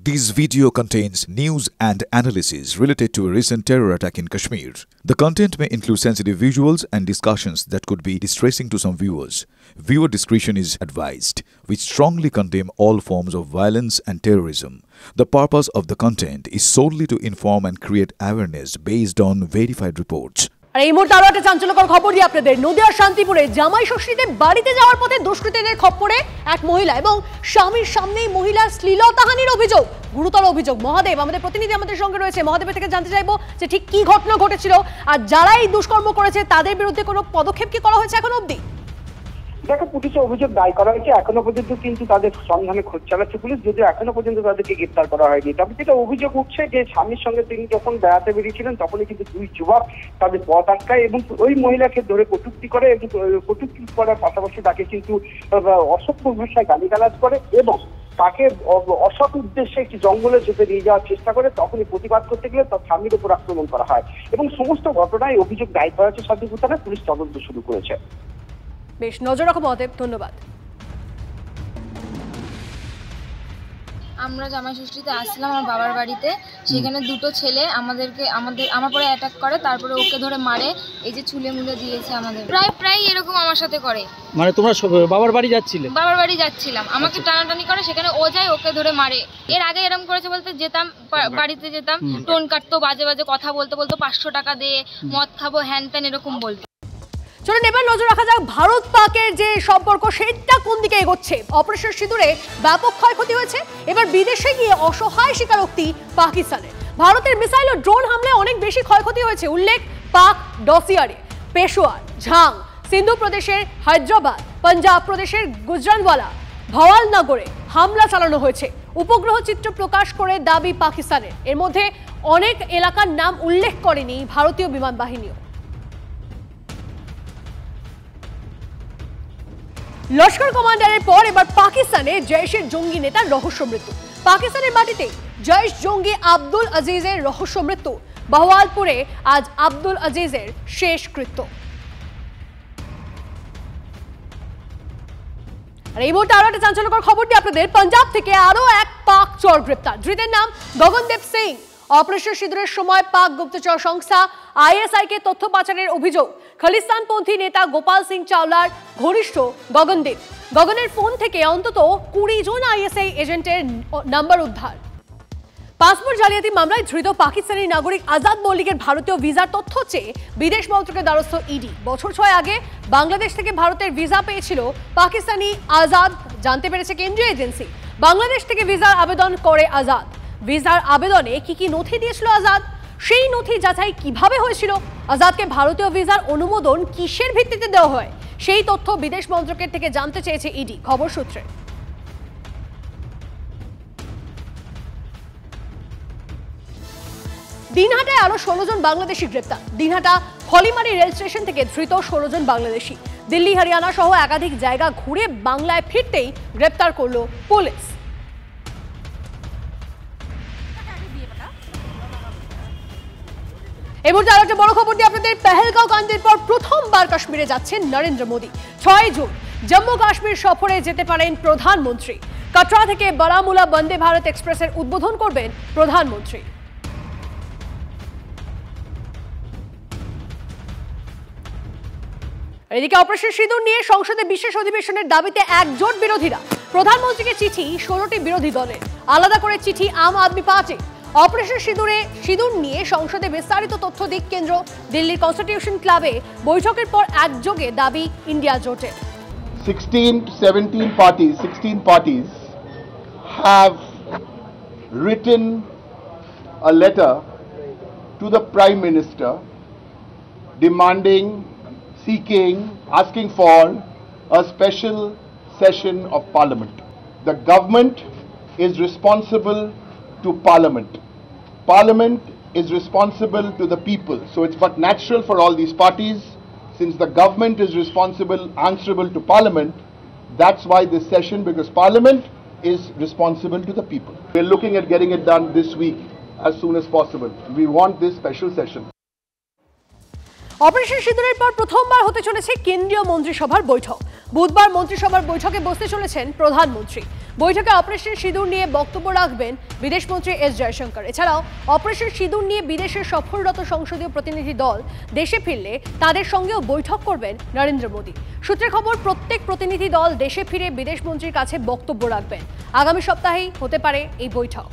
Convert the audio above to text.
This video contains news and analysis related to a recent terror attack in Kashmir. The content may include sensitive visuals and discussions that could be distressing to some viewers. Viewer discretion is advised. We strongly condemn all forms of violence and terrorism. The purpose of the content is solely to inform and create awareness based on verified reports. আর এই মুহূর্তে আরো একটা চাঞ্চল্যকর খবর দিই আপনাদের। নদিয়ার শান্তিপুরে জামাই ষষ্ঠীতে বাড়িতে যাওয়ার পথে দুষ্কৃতীদের খপ্পরে এক মহিলা এবং স্বামীর সামনেই মহিলার শ্লীলতাহানির অভিযোগ, গুরুতর অভিযোগ। মহাদেব আমাদের প্রতিনিধি আমাদের সঙ্গে রয়েছে, মহাদেবের থেকে জানতে চাইবো যে ঠিক কি ঘটনা ঘটেছিল আর যারা এই দুষ্কর্ম করেছে তাদের বিরুদ্ধে কোনো পদক্ষেপ কি করা হয়েছে এখন অবধি? দেখো, পুলিশে অভিযোগ দায় করা হয়েছে, এখনো পর্যন্ত কিন্তু তাদের সন্ধানে খোঁজ চালাচ্ছে পুলিশ, যদিও এখনো পর্যন্ত তাদেরকে গ্রেপ্তার করা হয়নি। তবে যেটা অভিযোগ উঠছে যে স্বামীর সঙ্গে তিনি যখন বেড়াতে বেরিয়েছিলেন তখনই কিন্তু দুই যুবক তাদের পথ আটকায় এবং ওই মহিলাকে ধরে কটূক্তি করে এবং কটূক্তি করার পাশাপাশি তাকে কিন্তু অসভ্য ভাষায় গালিগালাজ করে এবং তাকে অসৎ উদ্দেশ্যে একটি জঙ্গলে যেতে নিয়ে যাওয়ার চেষ্টা করে। তখনই প্রতিবাদ করতে গেলে তার স্বামীর উপর আক্রমণ করা হয় এবং সমস্ত ঘটনায় অভিযোগ দায় করা হয়েছে শান্তিপুর থানায়। পুলিশ তদন্ত শুরু করেছে। বেশ, নজর রাখো মহাদেব, ধন্যবাদ। আমরা জামাই ষষ্ঠীতে আসলাম আমার বাবার বাড়িতে, সেখানে দুটো ছেলে আমার পরে অ্যাটাক করে, তারপরে ওকে ধরে মারে, এই যে ছুলে মুলে দিয়েছে আমাদের। প্রায় এরকম আমার সাথে করে। মানে তোমরা বাবার বাড়ি যাচ্ছিলে? বাবার বাড়ি যাচ্ছিলাম, আমাকে টানাটানি করে, সেখানে ও যায়, ওকে ধরে মারে। এর আগে এরকম করেছে বলতে যেতাম বাড়িতে যেতাম, টোন কাটতো, বাজে বাজে কথা বলতে 500 টাকা দিয়ে মদ খাবো হ্যান ত্যান এরকম বলতো। চলুন এবার নজর রাখা যাক ভারত পাকের যে সম্পর্ক সেটা কোন দিকে এগোচ্ছে। অপারেশন সিঁদুরে ব্যাপক ক্ষয়ক্ষতি হয়েছে, এবার বিদেশে গিয়ে অসহায় স্বীকারোক্তি পাকিস্তানের। ভারতের মিসাইল ও ড্রোন হামলায় অনেক বেশি ক্ষয়ক্ষতি হয়েছে। উল্লেখ, পাক ডসিয়ারে, পেশোয়ার, ঝাং, সিন্ধু প্রদেশের হায়দ্রাবাদ, পাঞ্জাব প্রদেশের গুজরানওয়ালা, ভওয়ালনগরে হামলা চালানো হয়েছে। উপগ্রহ চিত্র প্রকাশ করে দাবি পাকিস্তানের। এর মধ্যে অনেক এলাকার নাম উল্লেখ করেনি ভারতীয় বিমান বাহিনীও। লস্কর কমান্ডারের পর এবার পাকিস্তানে জৈশের জঙ্গি নেতার রহস্য মৃত্যু। পাকিস্তানের মাটিতে জৈশ জঙ্গি আব্দুল আজিজের রহস্য মৃত্যু। বাহওয়ালপুরে আজ আব্দুল আজিজের শেষকৃত্য। আর এই মুহূর্তে আরো একটা চাঞ্চল্যকর খবর দিই আপনাদের। পাঞ্জাব থেকে আরো এক পাক চোর গ্রেপ্তার। ধৃতের নাম গগনদীপ সিং। অপারেশন সিঁদুরের সময় পাক গুপ্তচর সংস্থা আইএসআই-কে তথ্য পাচারের অভিযোগ। খালিস্তানপন্থী নেতা গোপাল সিং চাওলার ঘনিষ্ঠ গগনদীপ। গগনের ফোন থেকে অন্তত 20 জন আইএসআই এজেন্টের নাম্বার উদ্ধার। পাসপোর্ট জালিয়াতি মামলায় ধৃত পাকিস্তানি নাগরিক আজাদ মল্লিকের ভারতীয় ভিসার তথ্য চেয়ে বিদেশ মন্ত্রকের দ্বারস্থ ইডি। বছর 6 আগে বাংলাদেশ থেকে ভারতের ভিসা পেয়েছিল পাকিস্তানি আজাদ, জানতে পেরেছে কেন্দ্রীয় এজেন্সি। বাংলাদেশ থেকে ভিসার আবেদন করে আজাদ। ভিসার আবেদনে কি নথি দিয়েছিল আজাদ, সেই নথি যাচাই কিভাবে হয়েছিল, আজাদকে ভারতীয় ভিসার অনুমোদন কিসের ভিত্তিতে দেওয়া হয়, সেই তথ্য বিদেশ মন্ত্রকের থেকে জানতে চেয়েছে ইডি, খবর সূত্রে। দিনহাটায় আরো 16 জন বাংলাদেশি গ্রেপ্তার। দিনহাটা খলিমারি রেল স্টেশন থেকে ধৃত 16 জন বাংলাদেশি। দিল্লি, হরিয়ানা সহ একাধিক জায়গা ঘুরে বাংলায় ফিরতেই গ্রেপ্তার করলো পুলিশ। এই মুহূর্তে আরো একটা বড় খবর দিয়ে আপনাদের। পেহেলগাঁও কাণ্ডের পর প্রথমবার কাশ্মীরে যাচ্ছেন নরেন্দ্র মোদী। 6 জুন জম্মু কাশ্মীর সফরে যেতে পারেন প্রধানমন্ত্রী। কাটরা থেকে বারামুলা বন্দে ভারত এক্সপ্রেসের উদ্বোধন করবেন প্রধানমন্ত্রী। এদিকে অপারেশন সিঁদুর নিয়ে সংসদে বিশেষ অধিবেশনের দাবিতে একজোট বিরোধীরা। প্রধানমন্ত্রীকে চিঠি 16টি বিরোধী দলের, আলাদা করে চিঠি আম আদমি পার্টি। অপারেশন সিঁদুর নিয়ে সংসদে বিস্তারিত তথ্য দিক কেন্দ্র। দিল্লির কনস্টিটিউশন ক্লাবে বৈঠকের পর একযোগে দাবি ইন্ডিয়া জোটের। 16 parties have written a letter to the Prime Minister asking for a special session of Parliament. The government is responsible to Parliament. Parliament is responsible to the people. So it's but natural for all these parties, since the government is answerable to Parliament, that's why this session, because Parliament is responsible to the people. We're looking at getting it done this week as soon as possible. We want this special session. Operation সিঁদুরের পর প্রথমবার হতে চলেছে কেন্দ্রীয় মন্ত্রিসভার বৈঠক। বুধবার মন্ত্রিসভার বৈঠকে বসতে চলেছেন প্রধানমন্ত্রী। বৈঠকে অপারেশন সিঁদুর নিয়ে বক্তব্য রাখবেন বিদেশমন্ত্রী এস জয়শঙ্কর। এছাড়াও অপারেশন সিঁদুর নিয়ে বিদেশে সফররত সংসদীয় প্রতিনিধি দল দেশে ফিরলে তাদের সঙ্গেও বৈঠক করবেন নরেন্দ্র মোদী। সূত্রের খবর, প্রত্যেক প্রতিনিধি দল দেশে ফিরে বিদেশমন্ত্রীর কাছে বক্তব্য রাখবেন। আগামী সপ্তাহেই হতে পারে এই বৈঠক।